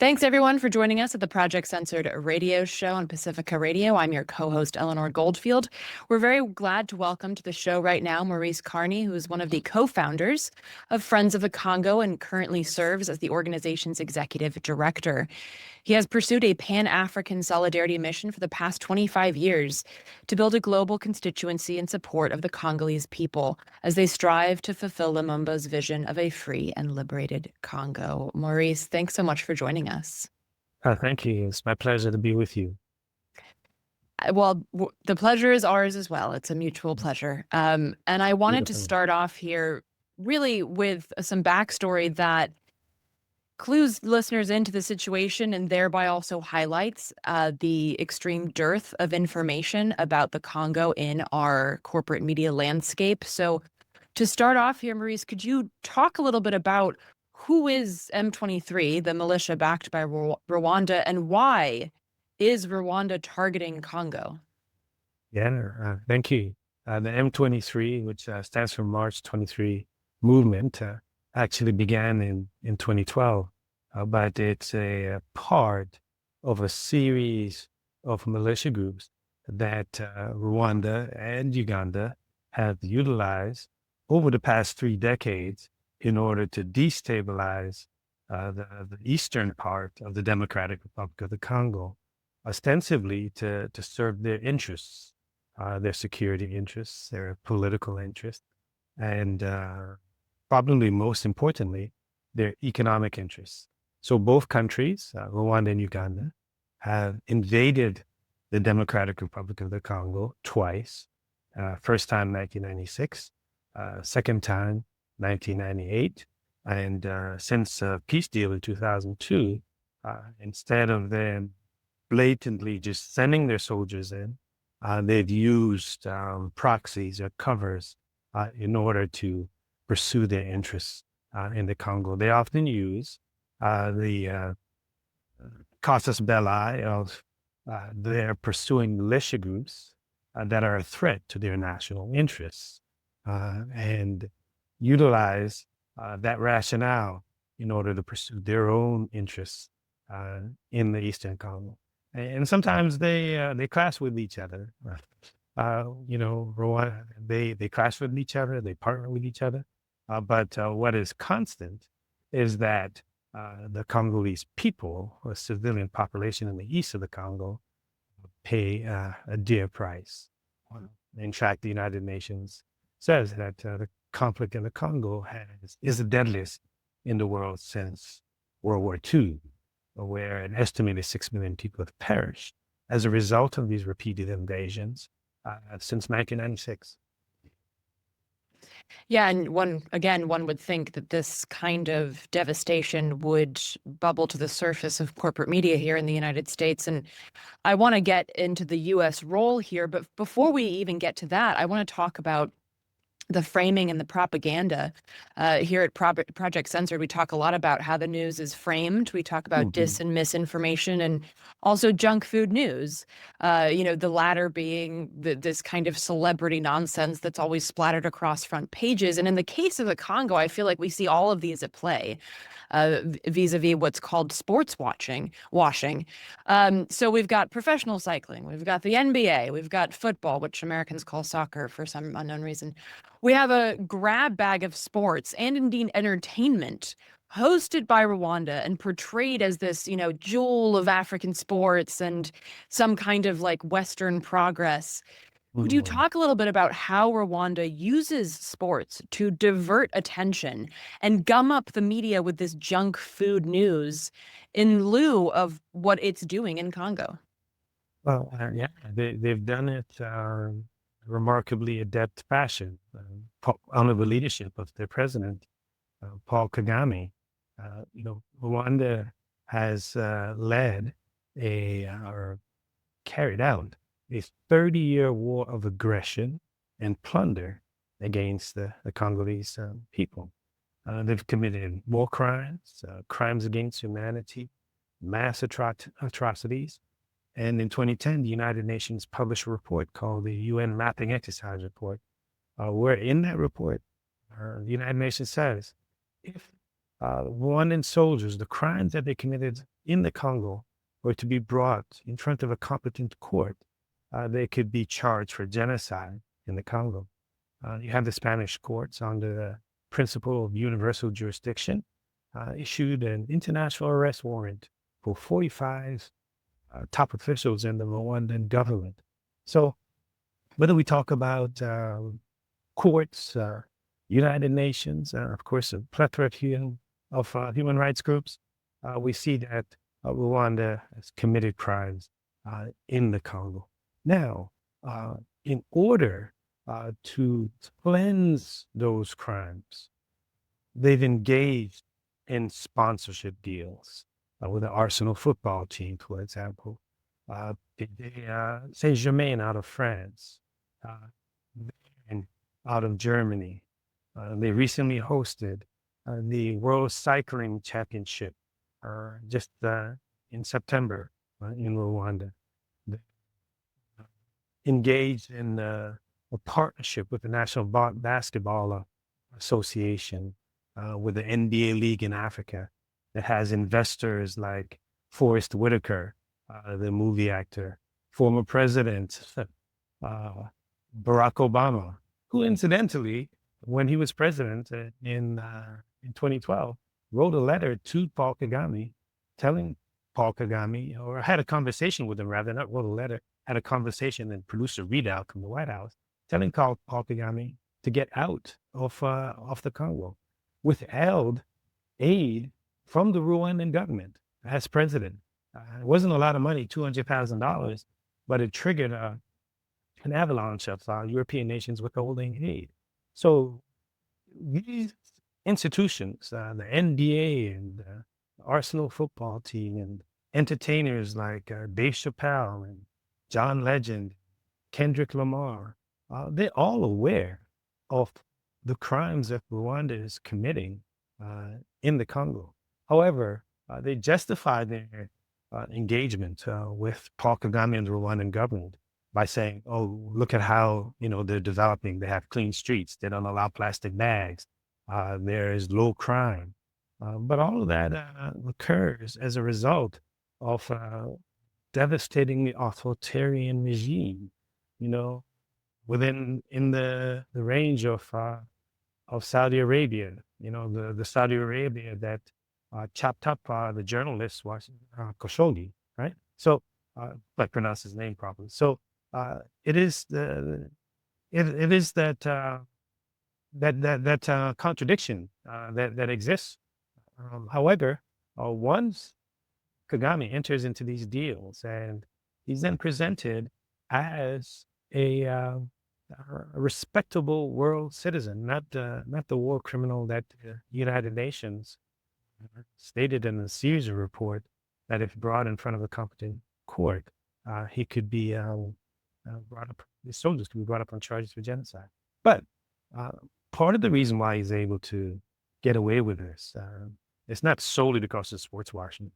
Thanks, everyone, for joining us at the Project Censored radio show on Pacifica Radio. I'm your co-host, Eleanor Goldfield. We're very glad to welcome to the show right now Maurice Carney, who is one of the co-founders of Friends of the Congo and currently serves as the organization's executive director. He has pursued a Pan-African solidarity mission for the past 25 years to build a global constituency in support of the Congolese people as they strive to fulfill Lumumba's vision of a free and liberated Congo. Maurice, thanks so much for joining us. Thank you. It's my pleasure to be with you. Well, the pleasure is ours as well. It's a mutual pleasure. And I wanted to start off here really with some backstory that clues listeners into the situation and thereby also highlights the extreme dearth of information about the Congo in our corporate media landscape. So to start off here, Maurice, could you talk a little bit about who is M23, the militia backed by Rwanda, and why is Rwanda targeting Congo? Yeah, thank you. The M23, which stands for March 23 movement, actually began in 2012, but it's a part of a series of militia groups that Rwanda and Uganda have utilized over the past 3 decades in order to destabilize the eastern part of the Democratic Republic of the Congo, ostensibly to serve their interests, their security interests, their political interests, and probably most importantly, their economic interests. So both countries, Rwanda and Uganda, have invaded the Democratic Republic of the Congo twice. First time 1996, second time 1998, and since peace deal in 2002, instead of them blatantly just sending their soldiers in, they've used proxies or covers in order to pursue their interests in the Congo. They often use the casus belli of their pursuing militia groups that are a threat to their national interests, and utilize that rationale in order to pursue their own interests in the Eastern Congo. And sometimes they clash with each other. Rwanda, they clash with each other, they partner with each other. But what is constant is that the Congolese people, or civilian population in the east of the Congo, pay a dear price. In fact, the United Nations says that the conflict in the Congo is the deadliest in the world since World War II, where an estimated 6 million people have perished as a result of these repeated invasions since 1996. Yeah, and one would think that this kind of devastation would bubble to the surface of corporate media here in the United States. And I want to get into the U.S. role here, but before we even get to that, I want to talk about the framing and the propaganda. Here at Project Censored, we talk a lot about how the news is framed. We talk about dis and misinformation and also junk food news, the latter being this kind of celebrity nonsense that's always splattered across front pages. And in the case of the Congo, I feel like we see all of these at play vis-a-vis what's called sports washing. So we've got professional cycling, we've got the NBA, we've got football, which Americans call soccer for some unknown reason. We have a grab bag of sports and indeed entertainment hosted by Rwanda and portrayed as this, jewel of African sports and some kind of like Western progress. Would you talk a little bit about how Rwanda uses sports to divert attention and gum up the media with this junk food news in lieu of what it's doing in Congo? Well, yeah, they've done it remarkably adept fashion under the leadership of their president, Paul Kagame. Rwanda has led or carried out a 30-year war of aggression and plunder against the Congolese people. They've committed war crimes, crimes against humanity, mass atrocities. And in 2010, the United Nations published a report called the UN Mapping Exercise Report, where in that report, the United Nations says, if Rwandan soldiers, the crimes that they committed in the Congo were to be brought in front of a competent court, they could be charged for genocide in the Congo. You have the Spanish courts under the principle of universal jurisdiction, issued an international arrest warrant for 45 top officials in the Rwandan government. So whether we talk about courts, United Nations, of course, a plethora of human rights groups, we see that Rwanda has committed crimes in the Congo. Now, in order to cleanse those crimes, they've engaged in sponsorship deals with the Arsenal football team, for example. Saint Germain out of France, and out of Germany. They recently hosted the World Cycling Championship just in September in Rwanda. They engaged in a partnership with the National Basketball Association, with the NBA League in Africa, that has investors like Forrest Whitaker, the movie actor, former president Barack Obama, who incidentally, when he was president in 2012, wrote a letter to Paul Kagame telling Paul Kagame, or had a conversation with him rather, not wrote a letter, had a conversation and produced a readout from the White House telling Paul Kagame to get out of the Congo, withheld aid from the Rwandan government as president. It wasn't a lot of money, $200,000, but it triggered an avalanche of European nations withholding aid. So these institutions, the NBA and the Arsenal football team, and entertainers like Dave Chappelle and John Legend, Kendrick Lamar, they're all aware of the crimes that Rwanda is committing in the Congo. However, they justify their engagement with Paul Kagame and the Rwandan government by saying, "Oh, look at how they're developing. They have clean streets. They don't allow plastic bags. There is low crime." But all of that occurs as a result of devastatingly authoritarian regime. Within the range of Saudi Arabia. The Saudi Arabia that chopped up the journalist was Khashoggi, right? So, if I pronounce his name properly. So, it is that contradiction that exists. However, once Kagame enters into these deals, and he's then presented as a respectable world citizen, not the war criminal that the United Nations stated in the Caesar report, that if brought in front of a competent court, he could be brought up. His soldiers could be brought up on charges for genocide. But part of the reason why he's able to get away with this, it's not solely because of sports washing.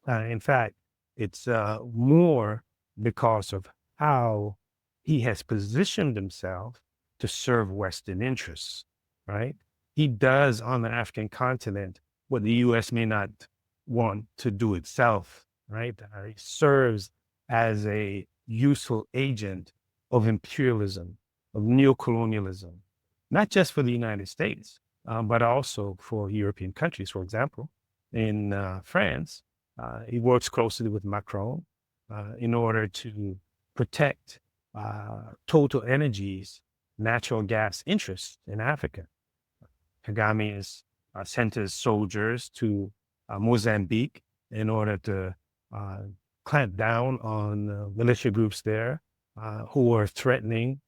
In fact, it's more because of how he has positioned himself to serve Western interests, right? He does on the African continent what the U.S. may not want to do itself, right? He serves as a useful agent of imperialism, of neocolonialism, not just for the United States, but also for European countries. For example, in France, he works closely with Macron in order to protect Total Energy's natural gas interests in Africa. Kagame has sent his soldiers to Mozambique in order to clamp down on militia groups there who are threatening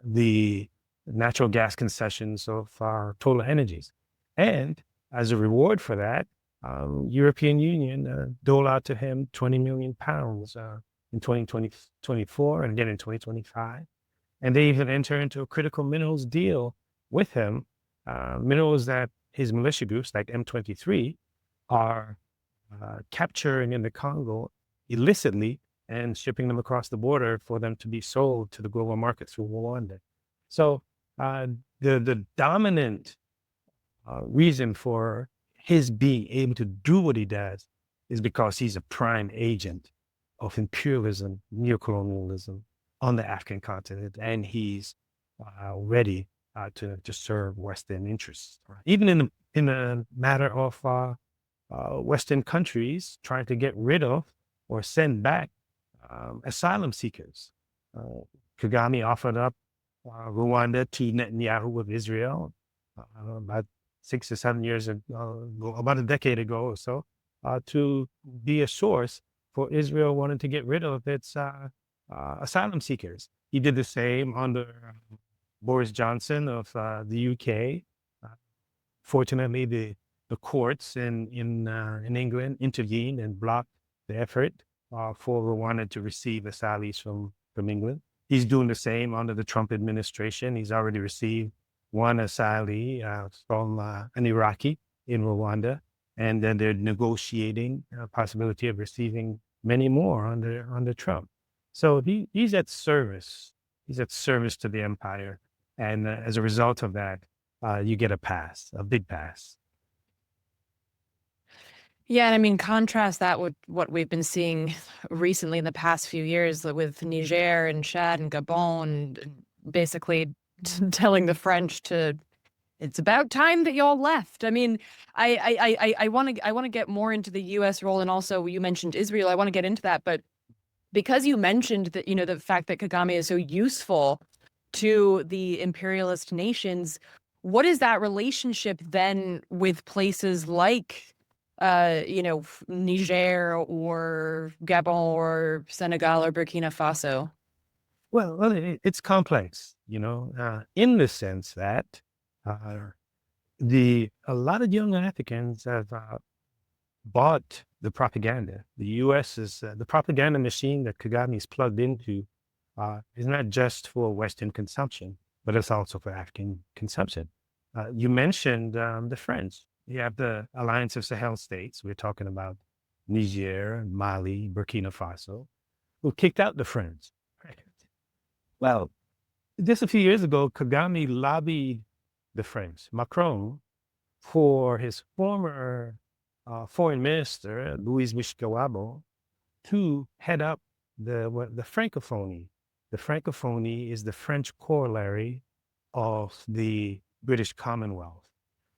the natural gas concessions of Total Energies. And as a reward for that, European Union dole out to him 20 million pounds in 2024 and again in 2025. And they even enter into a critical minerals deal with him, minerals that his militia groups like M23 are capturing in the Congo illicitly and shipping them across the border for them to be sold to the global market through Rwanda. So the dominant reason for his being able to do what he does is because he's a prime agent of imperialism, neocolonialism on the African continent, and he's ready to serve Western interests. Right? Even in a matter of Western countries trying to get rid of or send back asylum seekers. Uh, Kagame offered up Rwanda to Netanyahu of Israel about 6 or 7 years ago, about a decade ago or so, to be a source for Israel wanting to get rid of its asylum seekers. He did the same under Boris Johnson of the UK. Fortunately, the courts in England intervened and blocked the effort for Rwanda to receive asylees from England. He's doing the same under the Trump administration. He's already received one asylee from an Iraqi in Rwanda, and then they're negotiating a possibility of receiving many more under Trump. So he's at service. He's at service to the empire, and as a result of that, you get a pass, a big pass. Yeah, and I mean, contrast that with what we've been seeing recently in the past few years with Niger and Chad and Gabon, and basically telling the French to, it's about time that y'all left. I mean, I want to get more into the U.S. role, and also you mentioned Israel. I want to get into that, but because you mentioned that, the fact that Kagame is so useful to the imperialist nations, what is that relationship then with places like Niger or Gabon or Senegal or Burkina Faso? Well, it's complex, in the sense that uh, a lot of young Africans have bought the propaganda. The U.S. is the propaganda machine that Kagame is plugged into is not just for Western consumption, but it's also for African consumption. You mentioned the French. You have the Alliance of Sahel states. We're talking about Niger, Mali, Burkina Faso, who kicked out the French. Right. Well, just a few years ago, Kagame lobbied the French, Macron, for his former foreign minister, Louis Michel, to head up the Francophonie. The Francophonie is the French corollary of the British Commonwealth.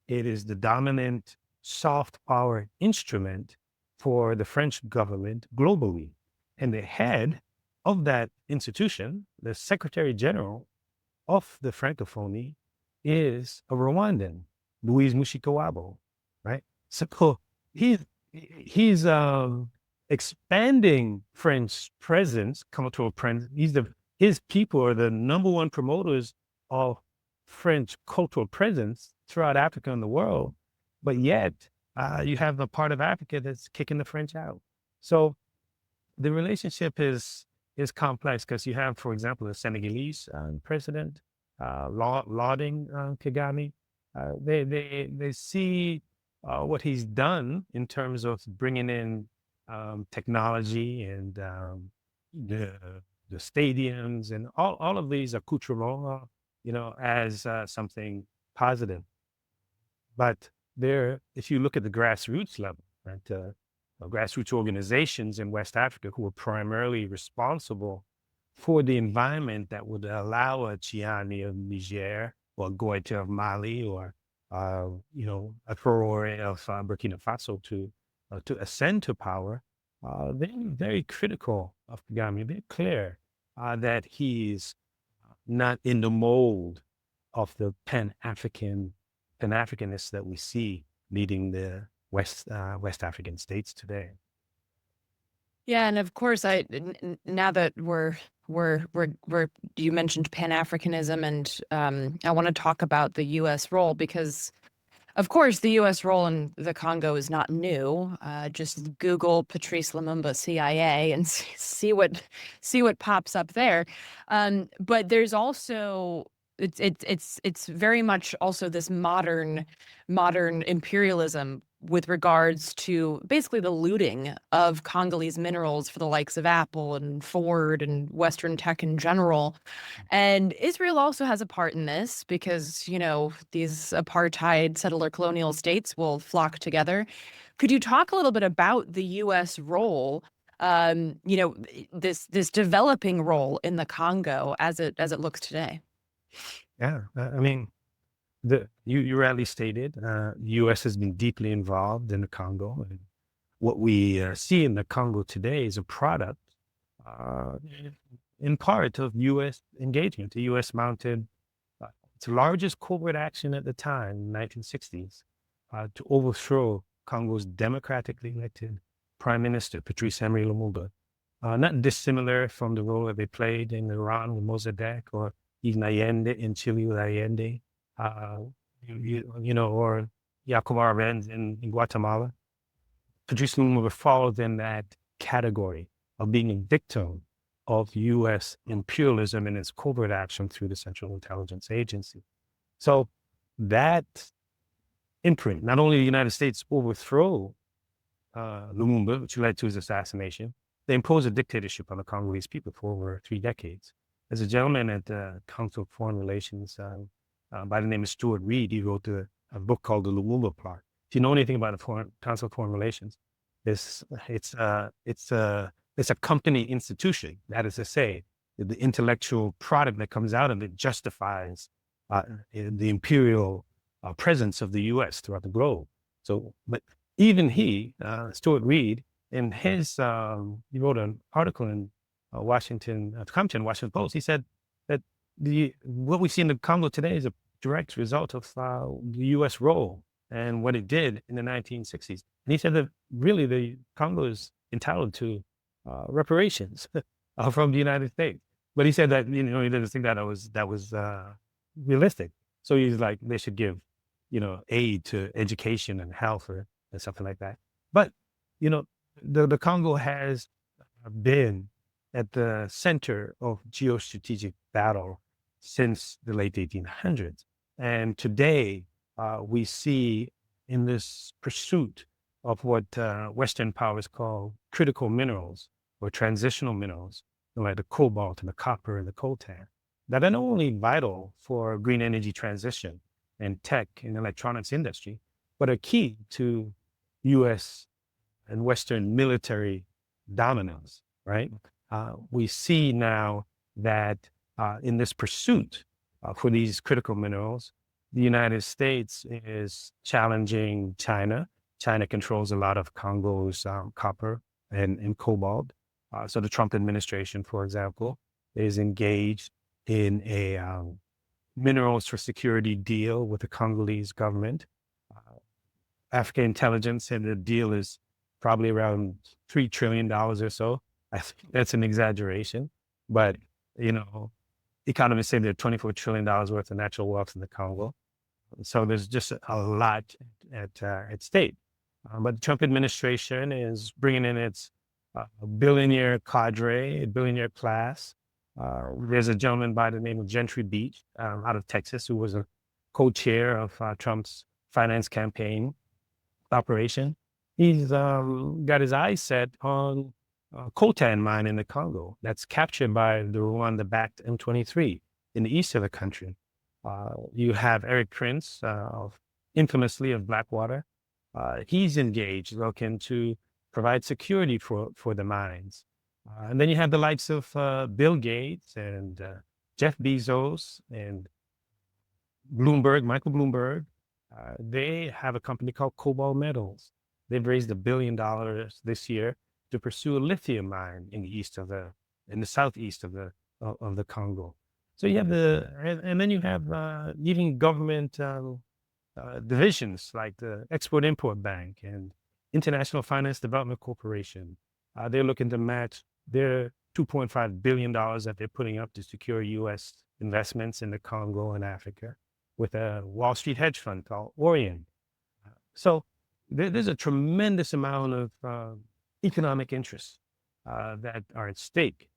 It is the dominant soft power instrument for the French government globally. And the head of that institution, the Secretary General of the Francophonie, is a Rwandan, Louise Mushikiwabo, right? So he's expanding French presence, cultural presence. His people are the number one promoters of French cultural presence throughout Africa and the world, but yet you have a part of Africa that's kicking the French out. So the relationship is complex because you have, for example, the Senegalese president lauding Kagame. They see what he's done in terms of bringing in technology and the stadiums and all of these accoutrements, as something positive. But if you look at the grassroots level, right, grassroots organizations in West Africa who are primarily responsible for the environment that would allow a Chiani of Niger or Goita of Mali or a Traore of Burkina Faso to ascend to power, they're very critical of Kagame. They're clear that he's not in the mold of the Pan-Africanists that we see leading the West African states today. Yeah, and of course, now that you mentioned Pan-Africanism, and I want to talk about the U.S. role because, of course, the U.S. role in the Congo is not new. Just Google Patrice Lumumba CIA and see what pops up there. But there's also it's very much also this modern imperialism with regards to basically the looting of Congolese minerals for the likes of Apple and Ford and Western tech in general. And Israel also has a part in this because, these apartheid settler colonial states will flock together. Could you talk a little bit about the U.S. role, this developing role in the Congo as it looks today? Yeah, I mean, you rightly stated, the U.S. has been deeply involved in the Congo. And what we see in the Congo today is a product, uh, in part, of U.S. engagement. The U.S. mounted its largest covert action at the time, in the 1960s, to overthrow Congo's democratically elected Prime Minister, Patrice Emery Lumumba. Not dissimilar from the role that they played in Iran with Mossadegh, or even Allende in Chile with Allende, uh, or Jacob Arbenz in Guatemala. Patrice Lumumba falls in that category of being a victim of U.S. imperialism and its covert action through the Central Intelligence Agency. So that imprint, not only the United States overthrow Lumumba, which led to his assassination, they imposed a dictatorship on the Congolese people for over 3 decades. There's a gentleman at the Council of Foreign Relations by the name of Stuart Reed. He wrote a book called The Lumumba Plot. If you know anything about the Council of Foreign Relations, it's a company institution. That is to say, the intellectual product that comes out of it justifies the imperial presence of the U.S. throughout the globe. So, but even Stuart Reed, in his, he wrote an article in Washington Post. He said that what we see in the Congo today is a direct result of the U.S. role and what it did in the 1960s. And he said that really the Congo is entitled to reparations from the United States. But he said that he didn't think that was realistic. So he's like, they should give aid to education and health or something like that. But the Congo has been at the center of geostrategic battle since the late 1800s. And today, we see in this pursuit of what Western powers call critical minerals or transitional minerals, like the cobalt and the copper and the coltan, that are not only vital for green energy transition and tech and electronics industry, but are key to U.S. and Western military dominance, right? We see now that in this pursuit for these critical minerals, the United States is challenging China. China controls a lot of Congo's copper and cobalt. So the Trump administration, for example, is engaged in a minerals for security deal with the Congolese government. African intelligence said the deal is probably around $3 trillion or so. I think that's an exaggeration, but economists say there's $24 trillion worth of natural wealth in the Congo. So there's just a lot at stake. But the Trump administration is bringing in its billionaire cadre, billionaire class. There's a gentleman by the name of Gentry Beach out of Texas who was a co-chair of Trump's finance campaign operation. He's got his eyes set on coltan mine in the Congo that's captured by the Rwanda-backed M23 in the east of the country. You have Eric Prince, infamously of Blackwater. He's engaged, looking to provide security for the mines. And then you have the likes of Bill Gates and Jeff Bezos and Michael Bloomberg. They have a company called Cobalt Metals. They've raised $1 billion this year to pursue a lithium mine in the southeast of the Congo. So you have and then you have even government divisions like the Export-Import Bank and International Finance Development Corporation. They're looking to match their $2.5 billion that they're putting up to secure U.S. investments in the Congo and Africa with a Wall Street hedge fund called Orient. So there's a tremendous amount of economic interests that are at stake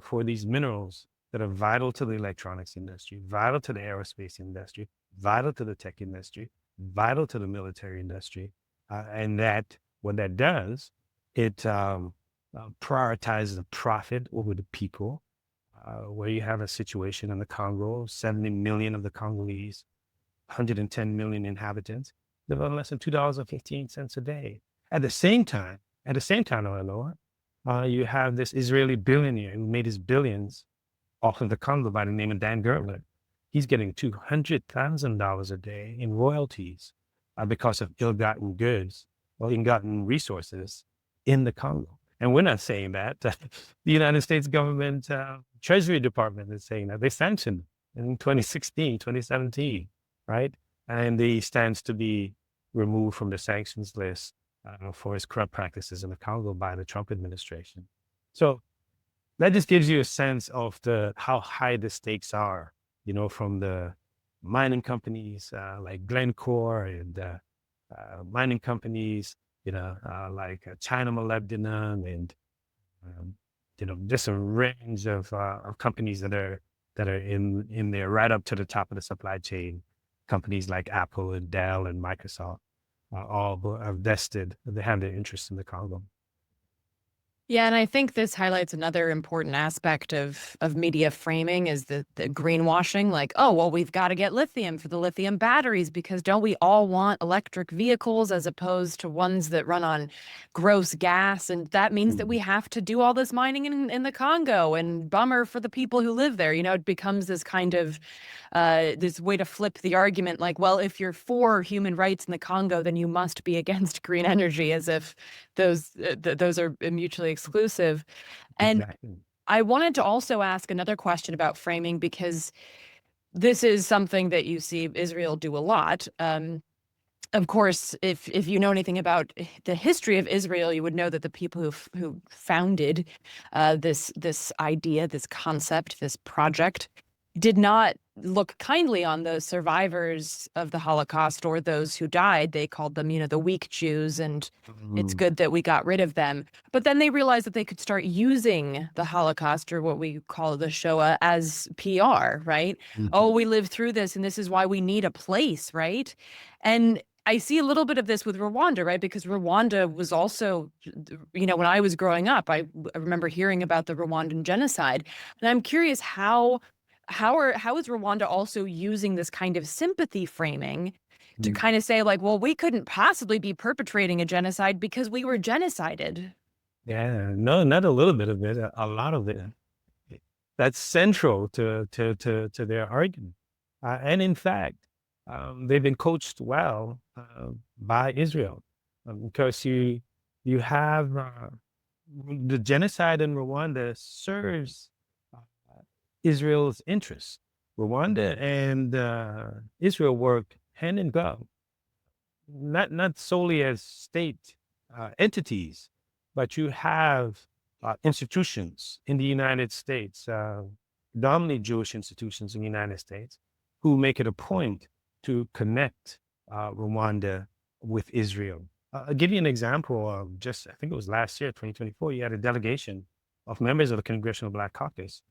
for these minerals that are vital to the electronics industry, vital to the aerospace industry, vital to the tech industry, vital to the military industry. And that what that does, it prioritizes the profit over the people. Where you have a situation in the Congo, 70 million of the Congolese, 110 million inhabitants, live on less than $2.15 a day. At the same time, Eleanor, you have this Israeli billionaire who made his billions off of the Congo by the name of Dan Gertler. He's getting $200,000 a day in royalties because of ill-gotten goods or ill-gotten resources in the Congo. And we're not saying that. The United States government Treasury Department is saying that. They sanctioned in 2016, 2017, right? And he stands to be removed from the sanctions list for his corrupt practices in the Congo by the Trump administration. So that just gives you a sense of how high the stakes are, from the mining companies like Glencore and mining companies, like China Molybdenum and, just a range of companies that are in there right up to the top of the supply chain. Companies like Apple and Dell and Microsoft all are vested. They have their interests in the Congo. Yeah, and I think this highlights another important aspect of media framing is the greenwashing. Like, oh, well, we've got to get lithium for the lithium batteries because don't we all want electric vehicles as opposed to ones that run on gross gas? And that means that we have to do all this mining in the Congo, and bummer for the people who live there. It becomes this kind of this way to flip the argument, like, well, if you're for human rights in the Congo, then you must be against green energy, as if those are mutually exclusive. And Exactly. I wanted to also ask another question about framing, because this is something that you see Israel do a lot. Of course, if you know anything about the history of Israel, you would know that the people who founded this idea, this concept, this project, did not look kindly on those survivors of the Holocaust or those who died. They called them, the weak Jews, and it's good that we got rid of them. But then they realized that they could start using the Holocaust, or what we call the Shoah, as PR, right? Oh, we lived through this, and this is why we need a place, right? And I see a little bit of this with Rwanda, right? Because Rwanda was also, when I was growing up, I remember hearing about the Rwandan genocide. And I'm curious how is Rwanda also using this kind of sympathy framing to kind of say, like, well, we couldn't possibly be perpetrating a genocide because we were genocided? Yeah, no, not a little bit of it, a lot of it. That's central to their argument. And in fact, they've been coached well by Israel, because you have the genocide in Rwanda serves Israel's interests. Rwanda and Israel work hand in glove, not solely as state entities, but you have institutions in the United States, predominantly Jewish institutions in the United States, who make it a point to connect Rwanda with Israel. I'll give you an example of I think it was last year, 2024, you had a delegation of members of the Congressional Black Caucus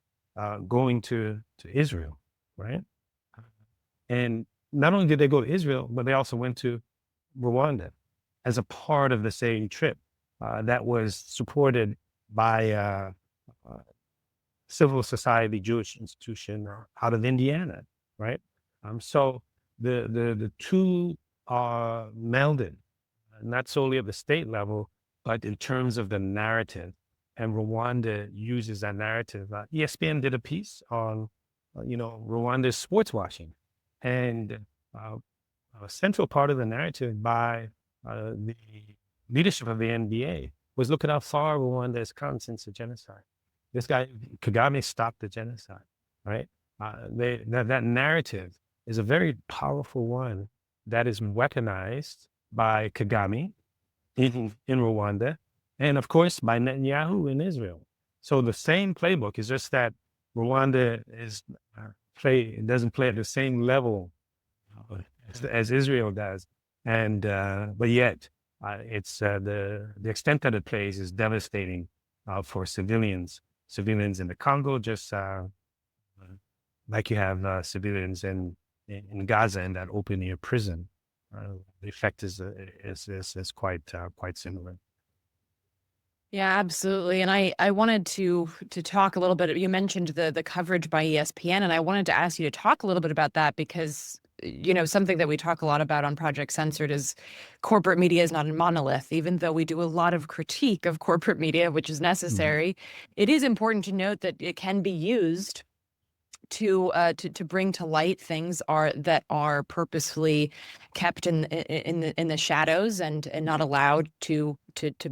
going to Israel, right? And not only did they go to Israel, but they also went to Rwanda as a part of the same trip that was supported by a civil society Jewish institution out of Indiana, right? So the two are melded, not solely at the state level, but in terms of the narrative. And Rwanda uses that narrative. ESPN did a piece on, Rwanda's sports washing, and a central part of the narrative by the leadership of the NBA was, look at how far Rwanda has come since the genocide. This guy Kagame stopped the genocide, right? That narrative is a very powerful one that is weaponized by Kagame in Rwanda, and of course by Netanyahu in Israel. So the same playbook is just that Rwanda doesn't play at the same level as Israel does, and but yet it's the extent that it plays is devastating for civilians in the Congo, just like you have civilians in Gaza in that open air prison. the effect is quite similar. Yeah, absolutely. And I wanted to talk a little bit. You mentioned the coverage by ESPN, and I wanted to ask you to talk a little bit about that because something that we talk a lot about on Project Censored is corporate media is not a monolith. Even though we do a lot of critique of corporate media, which is Mhm. necessary, it is important to note that it can be used to bring to light things that are purposefully kept in the shadows and not allowed to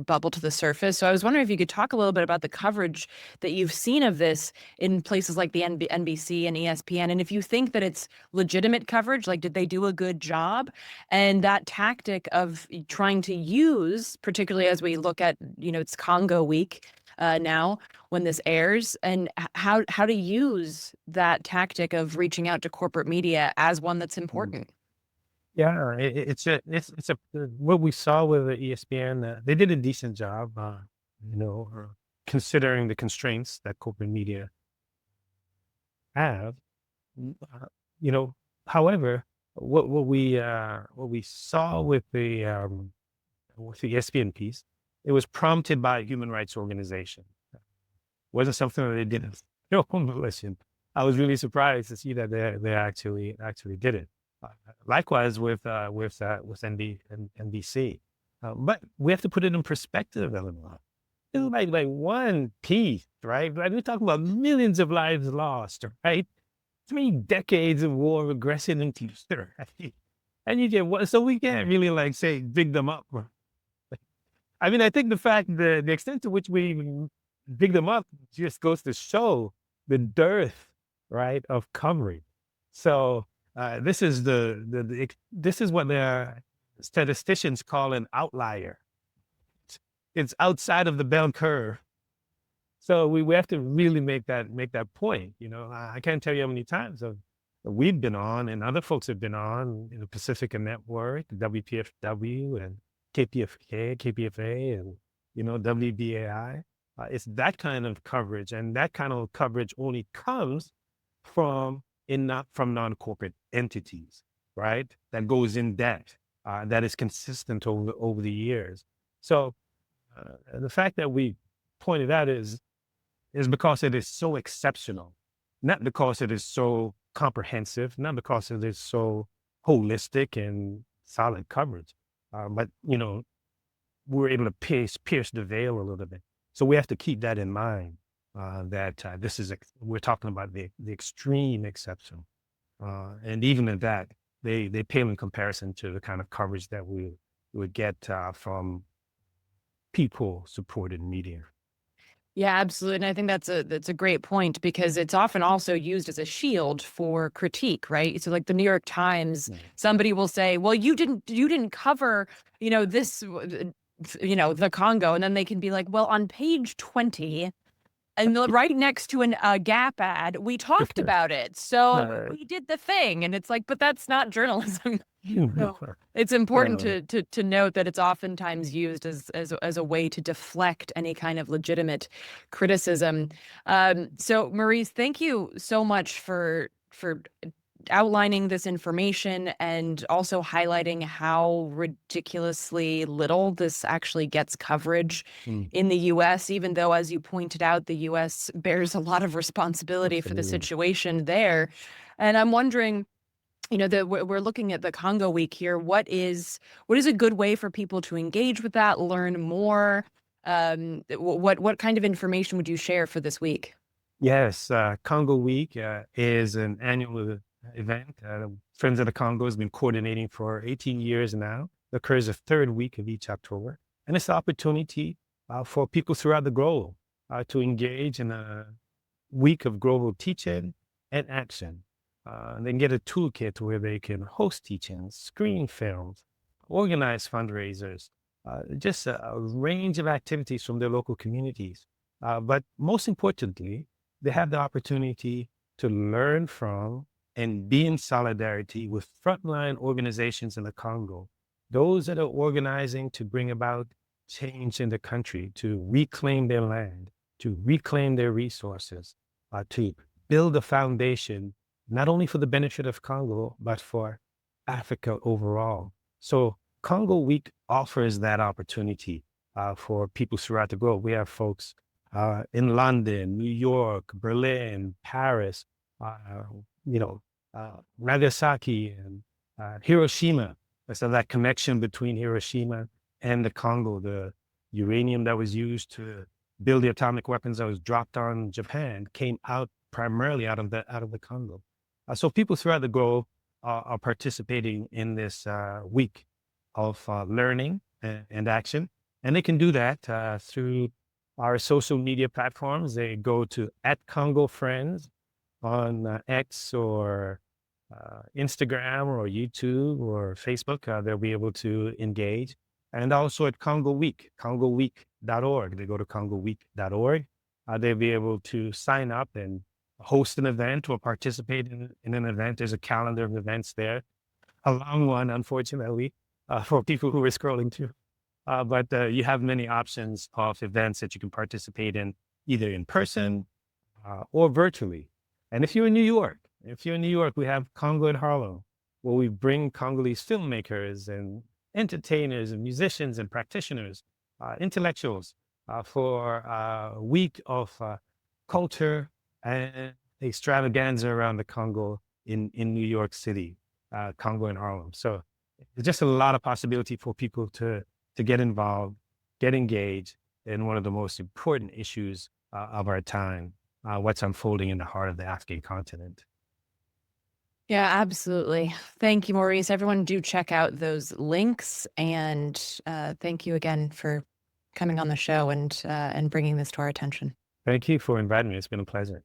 bubble to the surface. So I was wondering if you could talk a little bit about the coverage that you've seen of this in places like the NBC and ESPN, and if you think that it's legitimate coverage, like did they do a good job? And that tactic of trying to use, particularly as we look at, it's Congo week now when this airs, and how to use that tactic of reaching out to corporate media as one that's Mm. important. Yeah, it's a what we saw with the ESPN. They did a decent job, considering the constraints that corporate media have. Mm, You know, however, what we saw with the ESPN piece, it was prompted by a human rights organization. Wasn't something that they did of their own volition. I was really surprised to see that they actually did it. Uh, Likewise with NBC. But we have to put it in perspective, Eleanor. It was like one piece, right? Like we're talking about millions of lives lost, right? 3 decades of war, aggression, and terror, right? And you get what? So we can't really like say big them up. I mean, I think the extent to which we dig them up just goes to show the dearth, right, of coverage. So this is what the statisticians call an outlier. It's outside of the bell curve. So we have to really make that point. I can't tell you how many times we've been on and other folks have been on in the Pacifica Network, WPFW and KPFA, and WBAI. It's that kind of coverage, and that kind of coverage only comes not from non-corporate entities, right? That goes in depth, that is consistent over the years. So the fact that we pointed out is because it is so exceptional, not because it is so comprehensive, not because it is so holistic and solid coverage, but we're able to pierce the veil a little bit. So we have to keep that in mind. That we're talking about the extreme exception, and even at that, they pale in comparison to the kind of coverage that we would get from people supported media. Yeah, absolutely. And I think that's a great point because it's often also used as a shield for critique, right? So like the New York Times, Mm. somebody will say, "Well, you didn't cover, this the Congo." And then they can be like, "Well, on page 20 and right next to a Gap ad, we talked about it. So Uh, we did the thing." And it's like, but that's not journalism. uh, So it's important to note that it's oftentimes used as a way to deflect any kind of legitimate criticism. So Maurice, thank you so much for outlining this information and also highlighting how ridiculously little this actually gets coverage mm, in the US, even though, as you pointed out, the US bears a lot of responsibility for the absolutely. situation there. And I'm wondering, we're looking at the Congo week here. What is a good way for people to engage with that, learn more? What kind of information would you share for this week? Yes, Congo Week is an annual event. Friends of the Congo has been coordinating for 18 years now. It occurs the third week of each October. And it's an opportunity for people throughout the globe to engage in a week of global teaching and action. And they can get a toolkit where they can host teachings, screen films, organize fundraisers, just a range of activities from their local communities. But most importantly, they have the opportunity to learn from and be in solidarity with frontline organizations in the Congo, those that are organizing to bring about change in the country, to reclaim their land, to reclaim their resources, to build a foundation, not only for the benefit of Congo, but for Africa overall. So Congo Week offers that opportunity for people throughout the globe. We have folks in London, New York, Berlin, Paris, uh, Nagasaki and Hiroshima. So that connection between Hiroshima and the Congo, the uranium that was used to build the atomic weapons that was dropped on Japan, came out primarily out of the Congo. So people throughout the globe are participating in this week of learning and action, and they can do that through our social media platforms. They go to @CongoFriends on X or Instagram or YouTube or Facebook. They'll be able to engage. And also at Congo Week, congoweek.org. They go to congoweek.org. They'll be able to sign up and host an event or participate in an event. There's a calendar of events there, a long one, unfortunately, for people who are scrolling through. But you have many options of events that you can participate in, either in person or virtually. And if you're in New York, we have Congo in Harlem, where we bring Congolese filmmakers and entertainers and musicians and practitioners, intellectuals, for a week of culture and extravaganza around the Congo in New York City, Congo in Harlem. So there's just a lot of possibility for people to get involved, get engaged in one of the most important issues of our time, what's unfolding in the heart of the African continent. Yeah, absolutely. Thank you, Maurice. Everyone do check out those links, and thank you again for coming on the show and bringing this to our attention. Thank you for inviting me. It's been a pleasure.